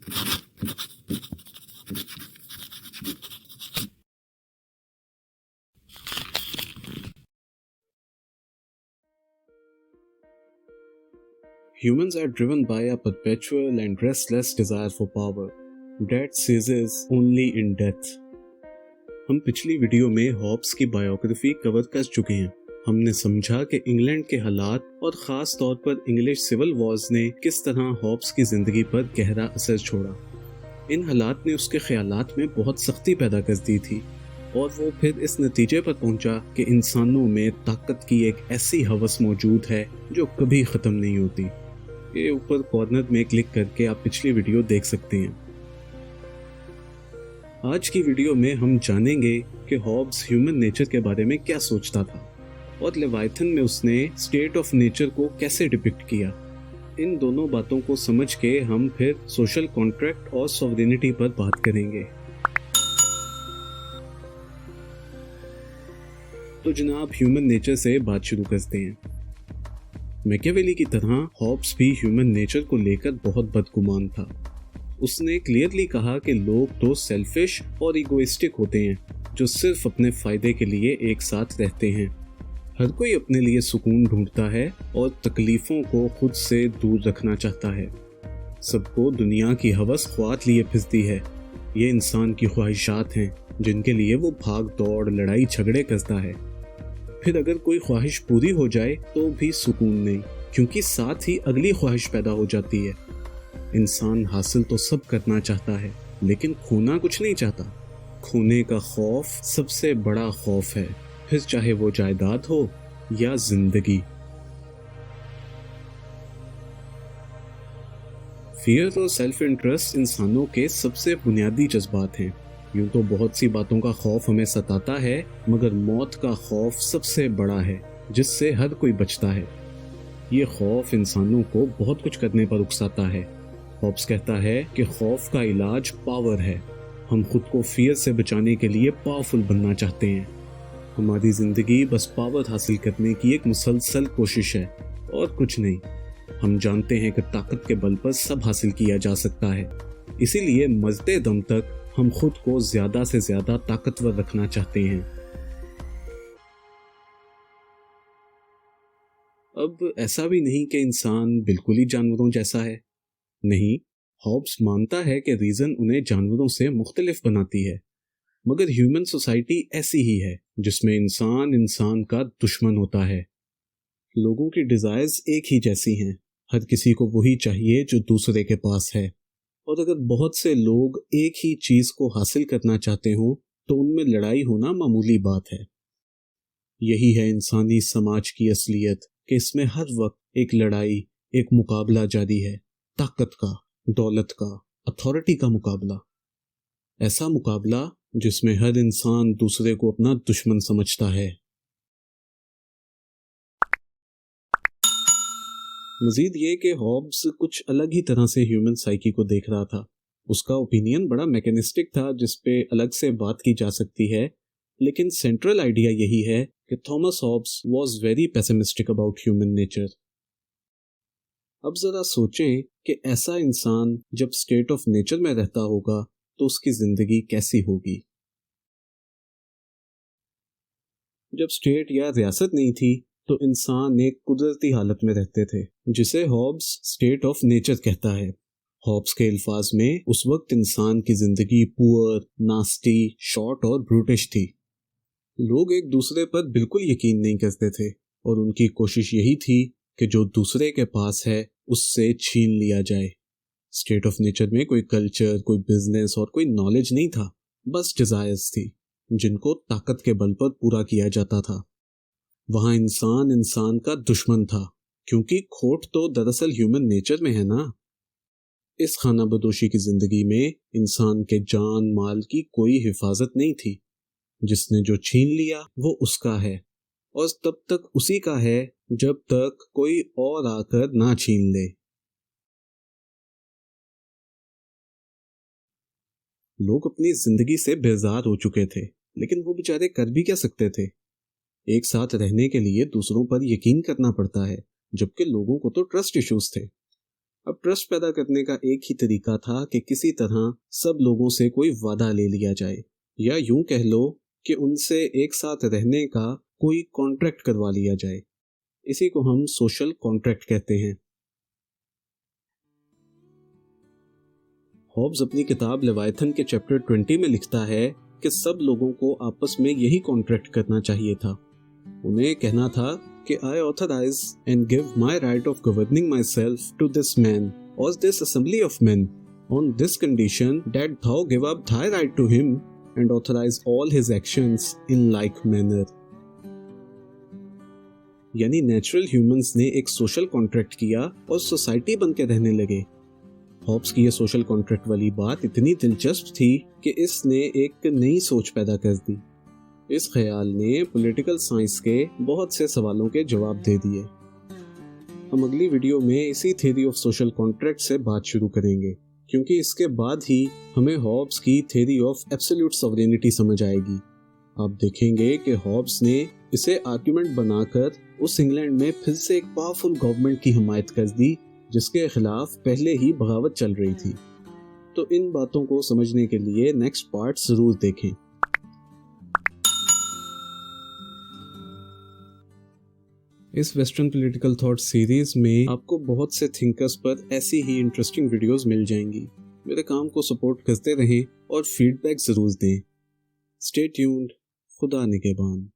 Humans are driven by a perpetual and restless desire for power that ceases only in death. हम पिछली video में Hobbs की biography cover कर चुके हैं। हमने समझा कि इंग्लैंड के हालात और ख़ास तौर पर इंग्लिश सिविल वॉर्स ने किस तरह हॉब्स की ज़िंदगी पर गहरा असर छोड़ा। इन हालात ने उसके ख्यालात में बहुत सख्ती पैदा कर दी थी और वो फिर इस नतीजे पर पहुंचा कि इंसानों में ताकत की एक ऐसी हवस मौजूद है जो कभी ख़त्म नहीं होती। ये ऊपर कॉर्नर में क्लिक करके आप पिछली वीडियो देख सकते हैं। आज की वीडियो में हम जानेंगे कि हॉब्स ह्यूमन नेचर के बारे में क्या सोचता था और लेवाइथन में उसने स्टेट ऑफ नेचर को कैसे डिपिक्ट किया। इन दोनों बातों को समझ के हम फिर सोशल कॉन्ट्रैक्ट और सॉवरेनिटी पर बात करेंगे। तो जनाब, ह्यूमन नेचर से बात शुरू करते हैं। मैकियावेली की तरह हॉब्स भी ह्यूमन नेचर को लेकर बहुत बदगुमान था। उसने क्लियरली कहा कि लोग तो सेल्फिश और इगोइस्टिक होते हैं जो सिर्फ अपने फायदे के लिए एक साथ रहते हैं। हर कोई अपने लिए सुकून ढूंढता है और तकलीफों को खुद से दूर रखना चाहता है। सबको दुनिया की हवस ख्वार लिए फिरती है। ये इंसान की ख्वाहिशात हैं जिनके लिए वो भाग दौड़ लड़ाई झगड़े करता है। फिर अगर कोई ख्वाहिश पूरी हो जाए तो भी सुकून नहीं, क्योंकि साथ ही अगली ख्वाहिश पैदा हो जाती है। इंसान हासिल तो सब करना चाहता है लेकिन खोना कुछ नहीं चाहता। खोने का खौफ सबसे बड़ा खौफ है, फिर चाहे वो जायदाद हो या जिंदगी। फियर और सेल्फ इंटरेस्ट इंसानों के सबसे बुनियादी जज्बात हैं। यूं तो बहुत सी बातों का खौफ हमें सताता है, मगर मौत का खौफ सबसे बड़ा है जिससे हर कोई बचता है। ये खौफ इंसानों को बहुत कुछ करने पर उकसाता है। हॉब्स कहता है कि खौफ का इलाज पावर है। हम खुद को फियर से बचाने के लिए पावरफुल बनना चाहते हैं। हमारी जिंदगी बस पावर हासिल करने की एक मुसलसल कोशिश है और कुछ नहीं। हम जानते हैं कि ताकत के बल पर सब हासिल किया जा सकता है, इसीलिए मरते दम तक हम खुद को ज्यादा से ज्यादा ताकतवर रखना चाहते हैं। अब ऐसा भी नहीं कि इंसान बिल्कुल ही जानवरों जैसा है। नहीं, हॉब्स मानता है कि रीजन उन्हें जानवरों से मुख्तलिफ बनाती है, मगर ह्यूमन सोसाइटी ऐसी ही है जिसमें इंसान इंसान का दुश्मन होता है। लोगों की डिजायर्स एक ही जैसी हैं। हर किसी को वही चाहिए जो दूसरे के पास है, और अगर बहुत से लोग एक ही चीज को हासिल करना चाहते हो तो उनमें लड़ाई होना मामूली बात है। यही है इंसानी समाज की असलियत कि इसमें हर वक्त एक लड़ाई, एक मुकाबला जारी है। ताकत का, दौलत का, अथॉरिटी का मुकाबला। ऐसा मुकाबला जिसमें हर इंसान दूसरे को अपना दुश्मन समझता है। मजीद ये कि हॉब्स कुछ अलग ही तरह से ह्यूमन साइकी को देख रहा था। उसका ओपिनियन बड़ा मैकेनिस्टिक था जिसपे अलग से बात की जा सकती है, लेकिन सेंट्रल आइडिया यही है कि Thomas Hobbes was very pessimistic about human nature. अब जरा सोचें कि ऐसा इंसान जब स्टेट ऑफ नेचर में रहता होगा तो उसकी जिंदगी कैसी होगी। जब स्टेट या रियासत नहीं थी तो इंसान एक कुदरती हालत में रहते थे, जिसे हॉब्स स्टेट ऑफ नेचर कहता है। हॉब्स के अल्फाज में उस वक्त इंसान की जिंदगी पुअर, नास्टी, शॉर्ट और ब्रूटिश थी। लोग एक दूसरे पर बिल्कुल यकीन नहीं करते थे और उनकी कोशिश यही थी कि जो दूसरे के पास है उससे छीन लिया जाए। स्टेट ऑफ नेचर में कोई कल्चर, कोई बिजनेस और कोई नॉलेज नहीं था, बस डिजायर्स थी जिनको ताकत के बल पर पूरा किया जाता था। वहां इंसान इंसान का दुश्मन था, क्योंकि खोट तो दरअसल ह्यूमन नेचर में है ना। इस खाना बदोशी की जिंदगी में इंसान के जान माल की कोई हिफाजत नहीं थी। जिसने जो छीन लिया वो उसका है, और तब तक उसी का है जब तक कोई और आकर ना छीन ले। लोग अपनी जिंदगी से बेजार हो चुके थे, लेकिन वो बेचारे कर भी क्या सकते थे। एक साथ रहने के लिए दूसरों पर यकीन करना पड़ता है, जबकि लोगों को तो ट्रस्ट इश्यूज थे। अब ट्रस्ट पैदा करने का एक ही तरीका था कि किसी तरह सब लोगों से कोई वादा ले लिया जाए, या यूं कह लो कि उनसे एक साथ रहने का कोई कॉन्ट्रैक्ट करवा लिया जाए। इसी को हम सोशल कॉन्ट्रैक्ट कहते हैं। हॉब्स अपनी किताब लेवायथन के चैप्टर 20 में लिखता है कि सब लोगों को आपस में यही कॉन्ट्रैक्ट करना चाहिए था। उन्हें कहना था कि I authorize and give my right of governing myself to this man or this assembly of men on this condition that thou give up thy right to him and authorize all his actions in like manner। यानी natural humans ने एक social contract किया और society बन के रहने लगे। Hobbs की ये सोशल कॉन्ट्रैक्ट वाली बात इतनी दिलचस्प थी कि इसने एक नई सोच पैदा कर दी। इस ख्याल ने पॉलिटिकल साइंस के बहुत से सवालों के जवाब दे दिए। हम अगली वीडियो में इसी थ्योरी ऑफ सोशल कॉन्ट्रैक्ट से बात शुरू करेंगे, क्योंकि इसके बाद ही हमें हॉब्स की थ्योरी ऑफ एब्सोल्यूट सॉवरेनिटी समझ आएगी। आप देखेंगे कि हॉब्स ने इसे आर्गुमेंट बनाकर उस इंग्लैंड में फिर से एक पावरफुल गवर्नमेंट की हिमायत कर दी जिसके खिलाफ पहले ही बगावत चल रही थी। तो इन बातों को समझने के लिए नेक्स्ट पार्ट जरूर देखें। इस वेस्टर्न पॉलिटिकल थॉट सीरीज में आपको बहुत से थिंकर्स पर ऐसी ही इंटरेस्टिंग वीडियोस मिल जाएंगी। मेरे काम को सपोर्ट करते रहें और फीडबैक जरूर दें। Stay tuned. खुदा निगहबान।